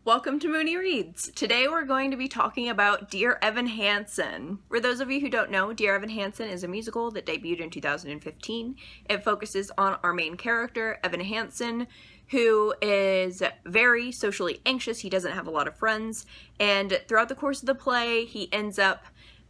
Welcome to Mooney Reads. Today we're going to be talking about Dear Evan Hansen. For those of you who don't know, Dear Evan Hansen is a musical that debuted in 2015. It focuses on our main character, Evan Hansen, who is very socially anxious. He doesn't have a lot of friends, and throughout the course of the play, he ends up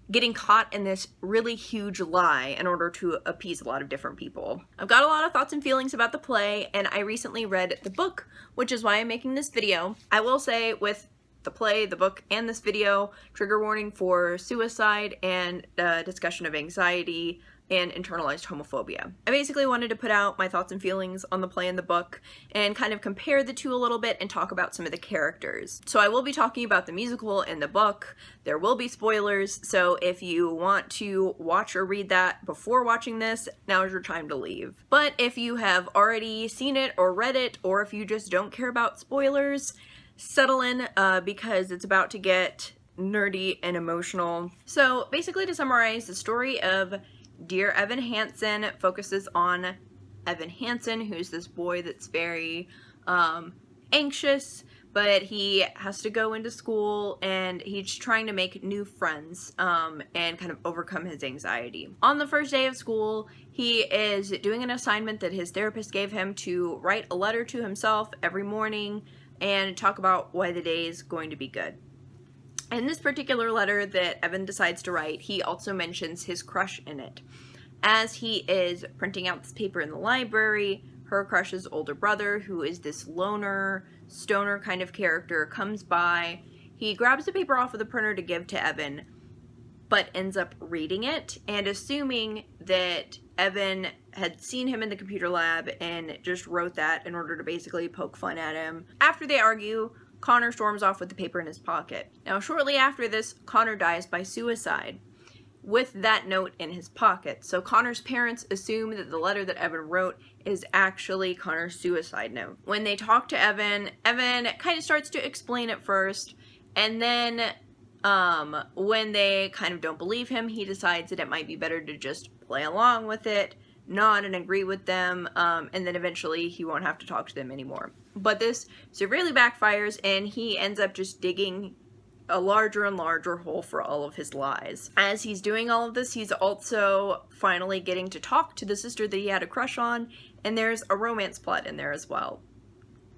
getting caught in this really huge lie in order to appease a lot of different people. I've got a lot of thoughts and feelings about the play, and I recently read the book, which is why I'm making this video. I will say with the play, the book, and this video, trigger warning for suicide and discussion of anxiety and internalized homophobia. I basically wanted to put out my thoughts and feelings on the play and the book and kind of compare the two a little bit and talk about some of the characters. So I will be talking about the musical and the book. There will be spoilers, so if you want to watch or read that before watching this, now is your time to leave. But if you have already seen it or read it, or if you just don't care about spoilers, settle in because it's about to get nerdy and emotional. So basically, to summarize, the story of Dear Evan Hansen focuses on Evan Hansen, who's this boy that's very anxious, but he has to go into school and he's trying to make new friends and kind of overcome his anxiety. On the first day of school, he is doing an assignment that his therapist gave him to write a letter to himself every morning and talk about why the day is going to be good. In this particular letter that Evan decides to write, he also mentions his crush in it. As he is printing out this paper in the library, her crush's older brother, who is this loner, stoner kind of character, comes by. He grabs the paper off of the printer to give to Evan, but ends up reading it and assuming that Evan had seen him in the computer lab and just wrote that in order to basically poke fun at him. After they argue, Connor storms off with the paper in his pocket. Now, shortly after this, Connor dies by suicide with that note in his pocket. So Connor's parents assume that the letter that Evan wrote is actually Connor's suicide note. When they talk to Evan, Evan kind of starts to explain at first, and then when they kind of don't believe him, he decides that it might be better to just play along with it, nod and agree with them, and then eventually he won't have to talk to them anymore. But this severely backfires, and he ends up just digging a larger and larger hole for all of his lies. As he's doing all of this, he's also finally getting to talk to the sister that he had a crush on, and there's a romance plot in there as well.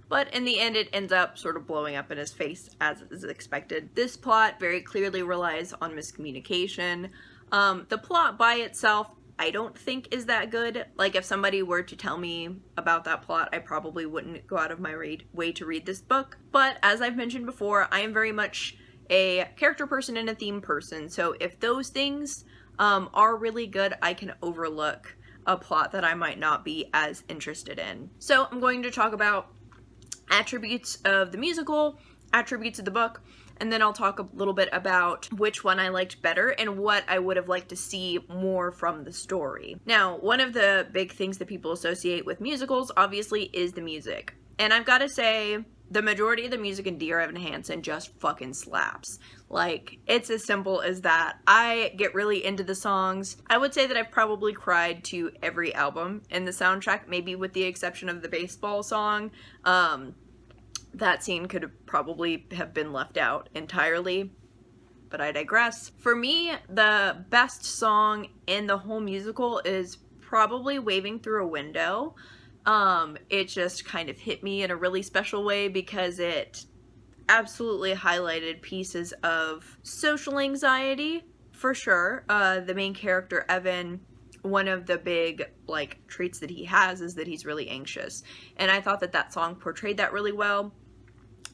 But in the end, it ends up sort of blowing up in his face, as is expected. This plot very clearly relies on miscommunication. The plot by itself, I don't think is that good. Like, if somebody were to tell me about that plot, I probably wouldn't go out of my way to read this book. But as I've mentioned before, I am very much a character person and a theme person. So if those things are really good, I can overlook a plot that I might not be as interested in. So I'm going to talk about attributes of the musical, attributes of the book, and then I'll talk a little bit about which one I liked better and what I would have liked to see more from the story. Now, one of the big things that people associate with musicals, obviously, is the music. And I've got to say, the majority of the music in Dear Evan Hansen just fucking slaps. Like, it's as simple as that. I get really into the songs. I would say that I've probably cried to every album in the soundtrack, maybe with the exception of the baseball song. That scene could have probably have been left out entirely, but I digress. For me, the best song in the whole musical is probably Waving Through a Window. It just kind of hit me in a really special way because it absolutely highlighted pieces of social anxiety, for sure. The main character, Evan, one of the big, traits that he has is that he's really anxious. And I thought that that song portrayed that really well.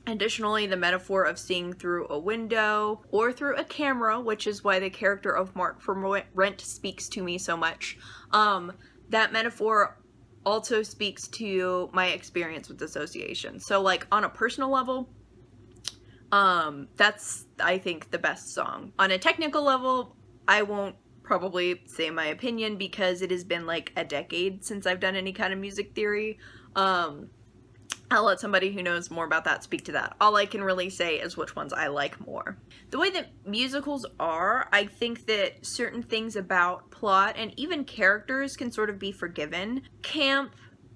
Additionally, the metaphor of seeing through a window or through a camera, which is why the character of Mark from Rent speaks to me so much. That metaphor also speaks to my experience with dissociation. So, on a personal level, that's, I think, the best song. On a technical level, I won't probably say my opinion because it has been a decade since I've done any kind of music theory. I'll let somebody who knows more about that speak to that. All I can really say is which ones I like more. The way that musicals are, I think that certain things about plot and even characters can sort of be forgiven. Camp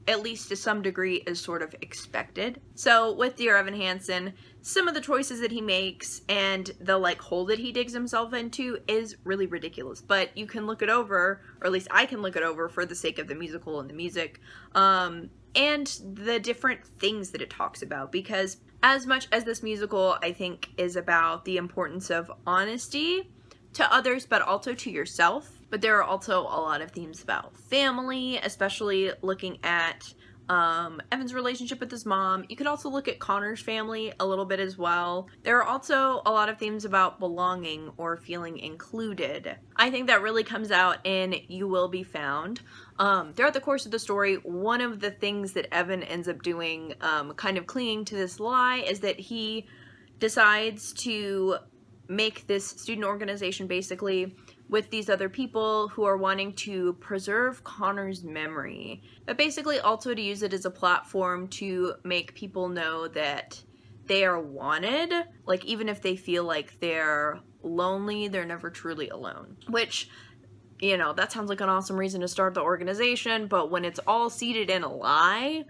at least to some degree, is sort of expected. So with Dear Evan Hansen, some of the choices that he makes and the like hole that he digs himself into is really ridiculous, but you can look it over, or at least I can look it over for the sake of the musical and the music, and the different things that it talks about, because as much as this musical, I think, is about the importance of honesty to others, but also to yourself, but there are also a lot of themes about family, especially looking at Evan's relationship with his mom. You could also look at Connor's family a little bit as well. There are also a lot of themes about belonging or feeling included. I think that really comes out in You Will Be Found. Throughout the course of the story, one of the things that Evan ends up doing, kind of clinging to this lie, is that he decides to make this student organization basically with these other people who are wanting to preserve Connor's memory, but basically also to use it as a platform to make people know that they are wanted. Like, even if they feel like they're lonely, they're never truly alone. Which, you know, that sounds like an awesome reason to start the organization, but when it's all seated in a lie,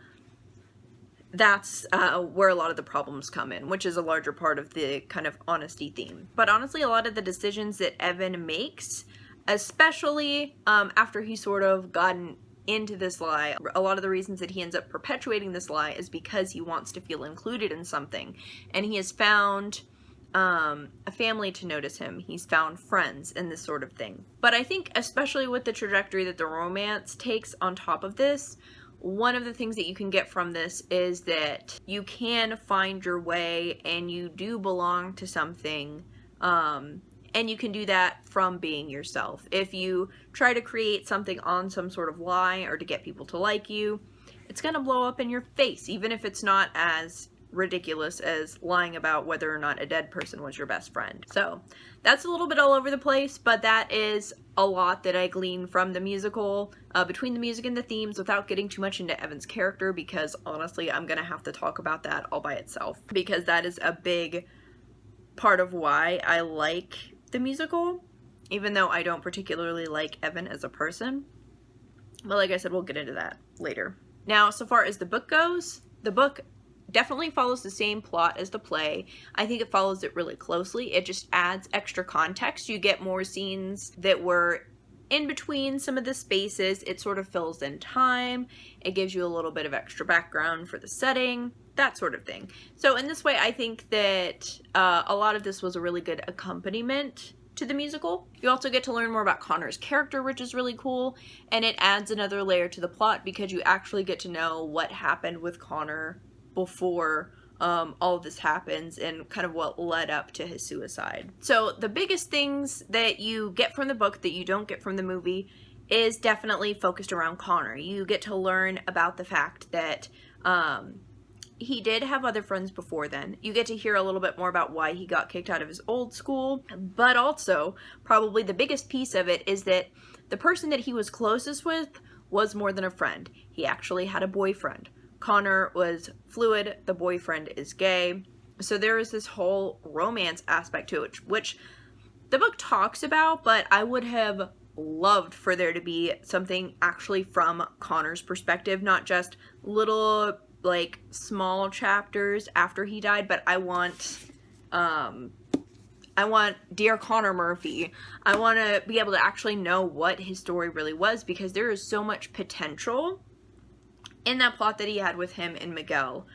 that's where a lot of the problems come in, which is a larger part of the kind of honesty theme. But honestly, a lot of the decisions that Evan makes, especially after he's sort of gotten into this lie, a lot of the reasons that he ends up perpetuating this lie is because he wants to feel included in something. And he has found a family to notice him. He's found friends and this sort of thing. But I think especially with the trajectory that the romance takes on top of this, one of the things that you can get from this is that you can find your way and you do belong to something, and you can do that from being yourself. If you try to create something on some sort of lie or to get people to like you, it's gonna blow up in your face, even if it's not as ridiculous as lying about whether or not a dead person was your best friend. So that's a little bit all over the place, but that is a lot that I glean from the musical, between the music and the themes, without getting too much into Evan's character, because honestly I'm gonna have to talk about that all by itself, because that is a big part of why I like the musical, even though I don't particularly like Evan as a person. But like I said, we'll get into that later. Now, so far as the book goes, the book definitely follows the same plot as the play. I think it follows it really closely. It just adds extra context. You get more scenes that were in between some of the spaces. It sort of fills in time. It gives you a little bit of extra background for the setting, that sort of thing. So in this way, I think that a lot of this was a really good accompaniment to the musical. You also get to learn more about Connor's character, which is really cool, and it adds another layer to the plot because you actually get to know what happened with Connor before all of this happens and kind of what led up to his suicide. So the biggest things that you get from the book that you don't get from the movie is definitely focused around Connor. You get to learn about the fact that he did have other friends before then. You get to hear a little bit more about why he got kicked out of his old school, but also probably the biggest piece of it is that the person that he was closest with was more than a friend. He actually had a boyfriend. Connor was fluid, the boyfriend is gay. So there is this whole romance aspect to it, which the book talks about, but I would have loved for there to be something actually from Connor's perspective, not just little, like, small chapters after he died, but I want Dear Connor Murphy. I want to be able to actually know what his story really was, because there is so much potential in that plot that he had with him and Miguel,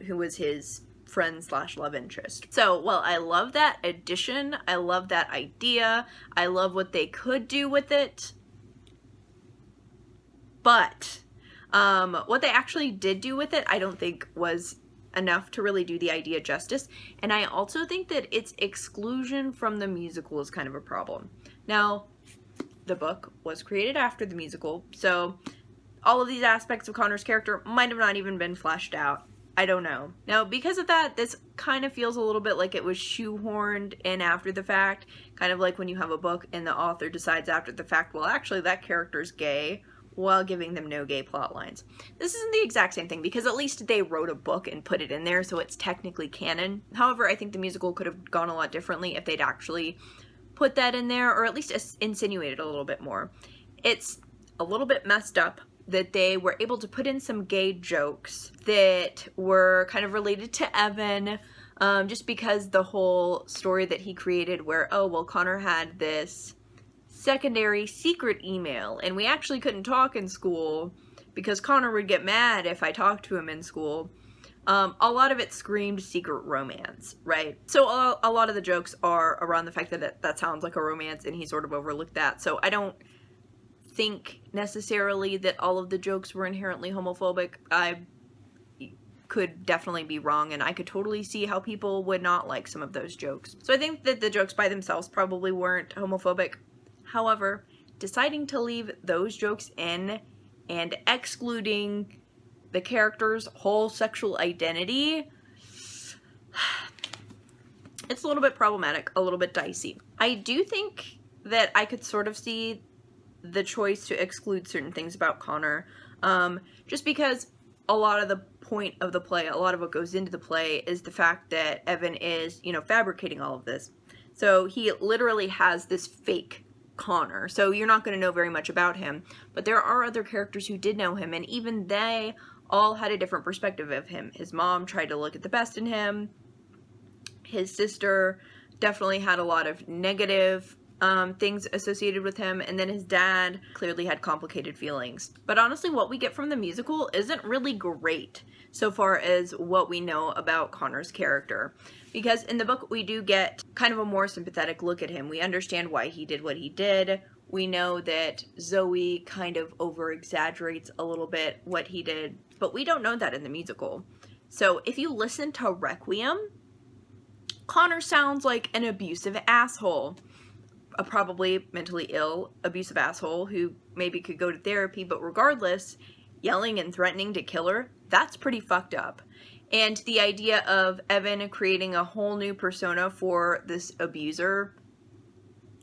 who was his friend slash love interest. So, well, I love that addition. I love that idea. I love what they could do with it. But what they actually did do with it, I don't think was enough to really do the idea justice. And I also think that its exclusion from the musical is kind of a problem. Now, the book was created after the musical, so all of these aspects of Connor's character might have not even been fleshed out. I don't know. Now, because of that, this kind of feels a little bit like it was shoehorned in after the fact, kind of like when you have a book and the author decides after the fact, well, actually that character's gay, while giving them no gay plot lines. This isn't the exact same thing, because at least they wrote a book and put it in there, so it's technically canon. However, I think the musical could have gone a lot differently if they'd actually put that in there, or at least insinuated a little bit more. It's a little bit messed up, that they were able to put in some gay jokes that were kind of related to Evan, just because the whole story that he created where, oh, well, Connor had this secondary secret email and we actually couldn't talk in school because Connor would get mad if I talked to him in school. A lot of it screamed secret romance, right? So a lot of the jokes are around the fact that that sounds like a romance and he sort of overlooked that. So I don't think necessarily that all of the jokes were inherently homophobic. I could definitely be wrong, and I could totally see how people would not like some of those jokes. So I think that the jokes by themselves probably weren't homophobic. However, deciding to leave those jokes in and excluding the character's whole sexual identity, it's a little bit problematic, a little bit dicey. I do think that I could sort of see the choice to exclude certain things about Connor, just because a lot of the point of the play, a lot of what goes into the play is the fact that Evan is, fabricating all of this. So he literally has this fake Connor, so you're not going to know very much about him, but there are other characters who did know him, and even they all had a different perspective of him. His mom tried to look at the best in him. His sister definitely had a lot of negative things associated with him, and then his dad clearly had complicated feelings. But honestly, what we get from the musical isn't really great so far as what we know about Connor's character, because in the book we do get kind of a more sympathetic look at him. We understand why he did what he did. We know that Zoe kind of over-exaggerates a little bit what he did, but we don't know that in the musical. So if you listen to Requiem, Connor sounds like an abusive asshole. A probably mentally ill, abusive asshole who maybe could go to therapy, but regardless, yelling and threatening to kill her, that's pretty fucked up. And the idea of Evan creating a whole new persona for this abuser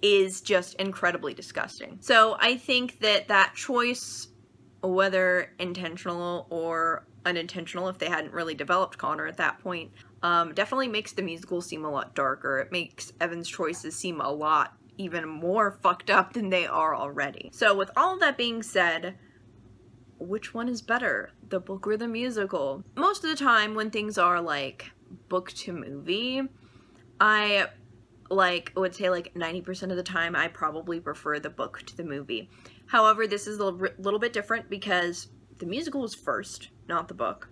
is just incredibly disgusting. So I think that that choice, whether intentional or unintentional, if they hadn't really developed Connor at that point, definitely makes the musical seem a lot darker. It makes Evan's choices seem a lot even more fucked up than they are already. So with all of that being said, which one is better, the book or the musical? Most of the time when things are like book to movie, I would say 90% of the time I probably prefer the book to the movie. However, this is a little bit different because the musical was first, not the book.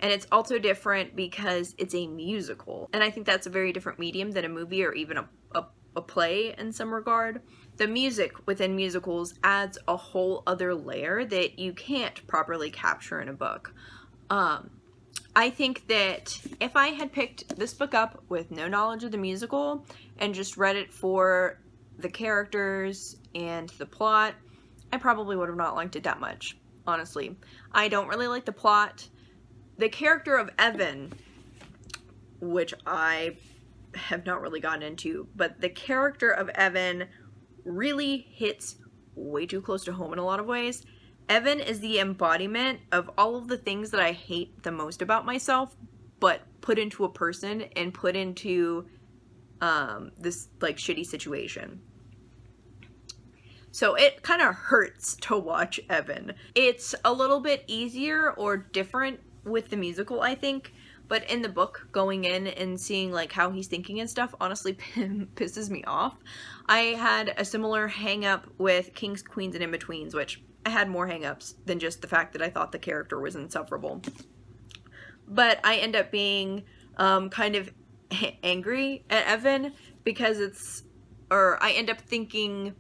And it's also different because it's a musical. And I think that's a very different medium than a movie or even a play in some regard. The music within musicals adds a whole other layer that you can't properly capture in a book. I think that if I had picked this book up with no knowledge of the musical and just read it for the characters and the plot, I probably would have not liked it that much, honestly. I don't really like the plot. The character of Evan, which I have not really gotten into, but the character of Evan really hits way too close to home in a lot of ways. Evan is the embodiment of all of the things that I hate the most about myself, but put into a person and put into this shitty situation. So it kind of hurts to watch Evan. It's a little bit easier or different with the musical, I think. But in the book, going in and seeing how he's thinking and stuff honestly pisses me off. I had a similar hang-up with Kings, Queens, and In-Betweens, which I had more hang-ups than just the fact that I thought the character was insufferable. But I end up being kind of angry at Evan because I end up thinking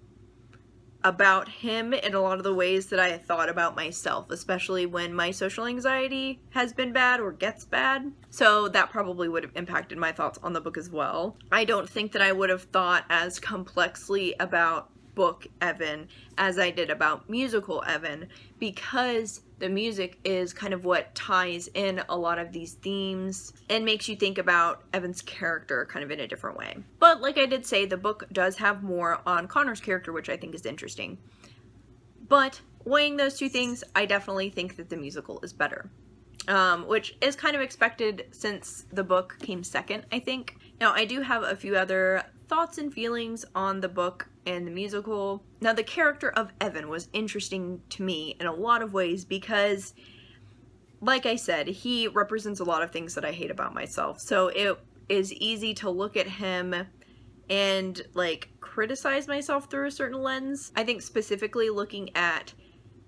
about him in a lot of the ways that I thought about myself, especially when my social anxiety has been bad or gets bad. So that probably would have impacted my thoughts on the book as well. I don't think that I would have thought as complexly about book Evan as I did about musical Evan, because the music is kind of what ties in a lot of these themes and makes you think about Evan's character kind of in a different way. But like I did say, the book does have more on Connor's character, which I think is interesting. But weighing those two things, I definitely think that the musical is better. Which is kind of expected since the book came second, I think. Now, I do have a few other thoughts and feelings on the book in the musical. Now, the character of Evan was interesting to me in a lot of ways because, like I said, he represents a lot of things that I hate about myself. So it is easy to look at him and like criticize myself through a certain lens. I think specifically looking at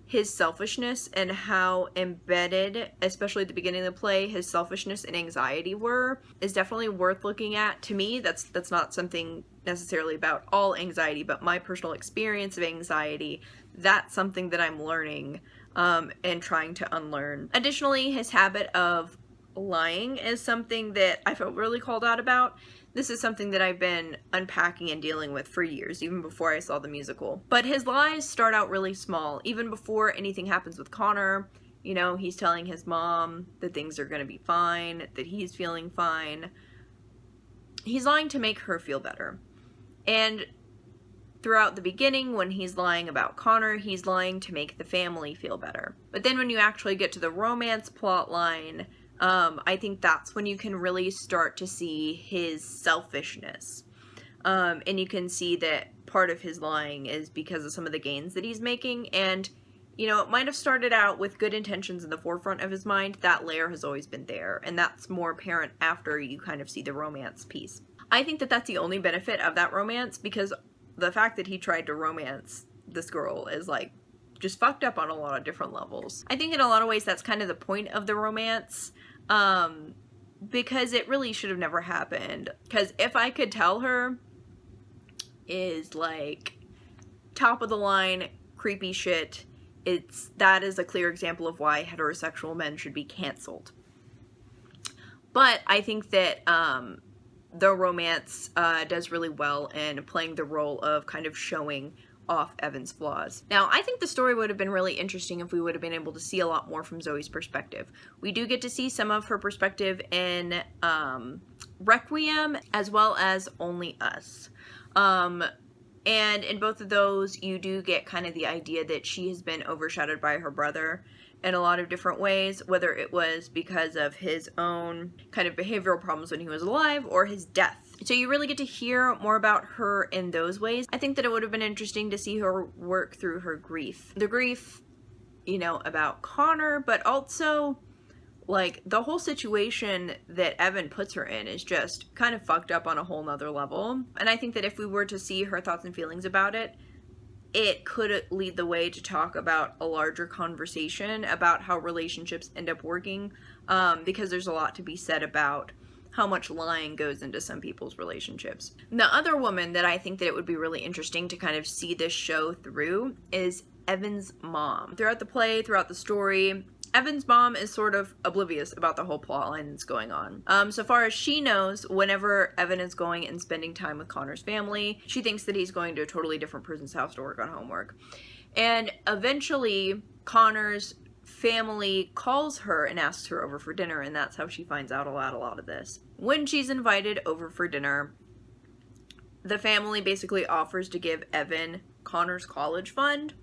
his selfishness and how embedded, especially at the beginning of the play, his selfishness and anxiety were, is definitely worth looking at. To me, that's not something necessarily about all anxiety, but my personal experience of anxiety, that's something that I'm learning and trying to unlearn. Additionally, his habit of lying is something that I felt really called out about. This is something that I've been unpacking and dealing with for years, even before I saw the musical. But his lies start out really small. Even before anything happens with Connor, you know, he's telling his mom that things are going to be fine, that he's feeling fine. He's lying to make her feel better. And throughout the beginning, when he's lying about Connor, he's lying to make the family feel better. But then when you actually get to the romance plot line, I think that's when you can really start to see his selfishness. And you can see that part of his lying is because of some of the gains that he's making. And, you know, it might have started out with good intentions in the forefront of his mind. That layer has always been there. And that's more apparent after you kind of see the romance piece. I think that that's the only benefit of that romance, because the fact that he tried to romance this girl is like just fucked up on a lot of different levels. I think in a lot of ways that's kind of the point of the romance. Because it really should have never happened. Because If I Could Tell Her is like top of the line creepy shit. That is a clear example of why heterosexual men should be canceled. But I think that the romance does really well in playing the role of kind of showing off Evan's flaws. Now, I think the story would have been really interesting if we would have been able to see a lot more from Zoe's perspective. We do get to see some of her perspective in Requiem as well as Only Us. And in both of those, you do get kind of the idea that she has been overshadowed by her brother in a lot of different ways, whether it was because of his own kind of behavioral problems when he was alive or his death. So you really get to hear more about her in those ways. I think that it would have been interesting to see her work through her grief. The grief, you know, about Connor, but also like the whole situation that Evan puts her in is just kind of fucked up on a whole nother level. And I think that if we were to see her thoughts and feelings about it, it could lead the way to talk about a larger conversation about how relationships end up working, because there's a lot to be said about how much lying goes into some people's relationships. The other woman that I think that it would be really interesting to kind of see this show through is Evan's mom. Throughout the play, throughout the story, Evan's mom is sort of oblivious about the whole plot line that's going on. So far as she knows, whenever Evan is going and spending time with Connor's family, she thinks that he's going to a totally different person's house to work on homework. And eventually, Connor's family calls her and asks her over for dinner, and that's how she finds out a lot of this. When she's invited over for dinner, the family basically offers to give Evan Connor's college fund,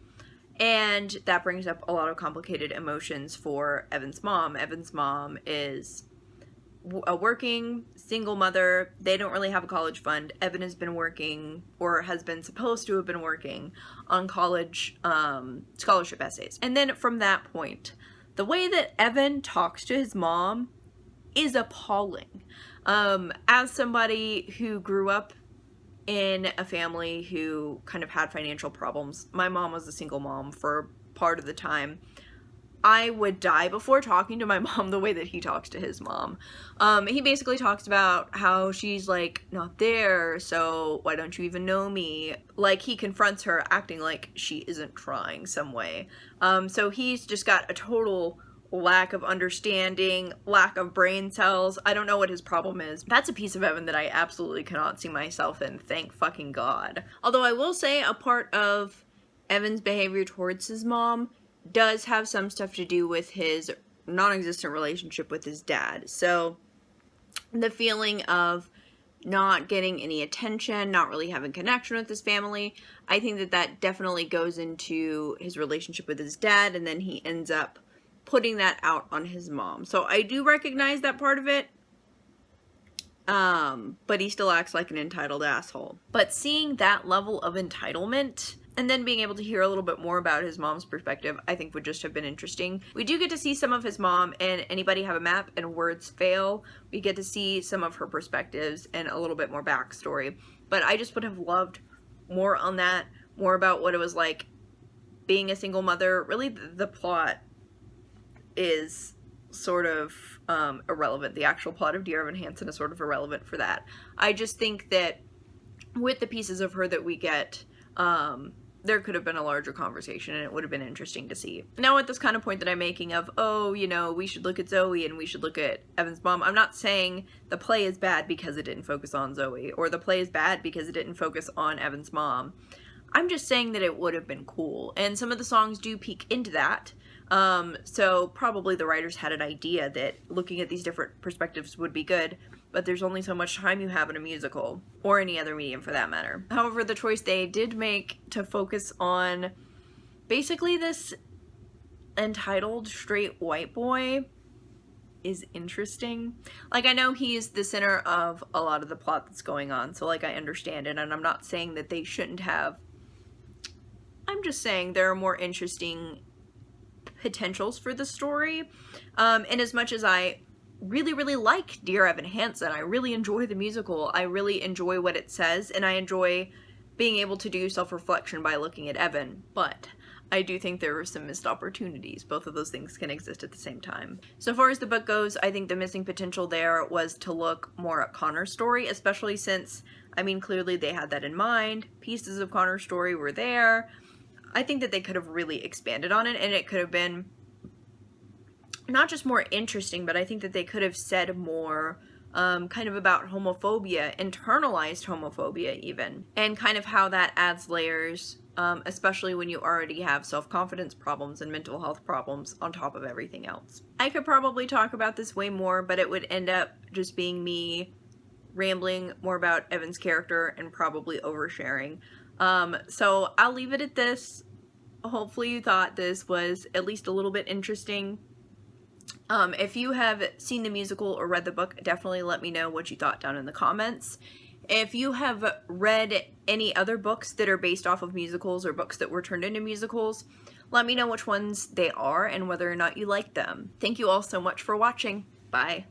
and that brings up a lot of complicated emotions for Evan's mom. Evan's mom is a working single mother. They don't really have a college fund. Evan has been working, or has been supposed to have been working, on college scholarship essays. And then from that point, the way that Evan talks to his mom is appalling. As somebody who grew up in a family who kind of had financial problems, my mom was a single mom for part of the time, I would die before talking to my mom the way that he talks to his mom. He basically talks about how she's like not there, so why don't you even know me? Like he confronts her acting like she isn't trying some way. So he's just got a total lack of understanding, lack of brain cells. I don't know what his problem is. That's a piece of Evan that I absolutely cannot see myself in, thank fucking God. Although I will say a part of Evan's behavior towards his mom does have some stuff to do with his non-existent relationship with his dad. So the feeling of not getting any attention, not really having connection with his family, I think that that definitely goes into his relationship with his dad, and then he ends up putting that out on his mom. So I do recognize that part of it. but he still acts like an entitled asshole. But seeing that level of entitlement and then being able to hear a little bit more about his mom's perspective, I think would just have been interesting. We do get to see some of his mom in Anybody Have a Map and Words Fail. We get to see some of her perspectives and a little bit more backstory. But I just would have loved more on that, more about what it was like being a single mother. Really, the plot is sort of irrelevant. The actual plot of Dear Evan Hansen is sort of irrelevant for that. I just think that with the pieces of her that we get, there could have been a larger conversation and it would have been interesting to see. Now at this kind of point that I'm making of, oh, you know, we should look at Zoe and we should look at Evan's mom, I'm not saying the play is bad because it didn't focus on Zoe, or the play is bad because it didn't focus on Evan's mom. I'm just saying that it would have been cool, and some of the songs do peek into that. So probably the writers had an idea that looking at these different perspectives would be good, but there's only so much time you have in a musical, or any other medium for that matter. However, the choice they did make to focus on basically this entitled straight white boy is interesting. Like, I know he's the center of a lot of the plot that's going on, so like I understand it, and I'm not saying that they shouldn't have. I'm just saying there are more interesting potentials for the story. And as much as I really like Dear Evan Hansen, I really enjoy the musical, I really enjoy what it says, and I enjoy being able to do self-reflection by looking at Evan, but I do think there were some missed opportunities. Both of those things can exist at the same time. So far as the book goes, I think the missing potential there was to look more at Connor's story, especially since, I mean, clearly they had that in mind. Pieces of Connor's story were there. I think that they could have really expanded on it, and it could have been not just more interesting, but I think that they could have said more kind of about homophobia, internalized homophobia even, and kind of how that adds layers, especially when you already have self-confidence problems and mental health problems on top of everything else. I could probably talk about this way more, but it would end up just being me rambling more about Evan's character and probably oversharing. So I'll leave it at this. Hopefully you thought this was at least a little bit interesting. If you have seen the musical or read the book, definitely let me know what you thought down in the comments. If you have read any other books that are based off of musicals or books that were turned into musicals, let me know which ones they are and whether or not you like them. Thank you all so much for watching. Bye.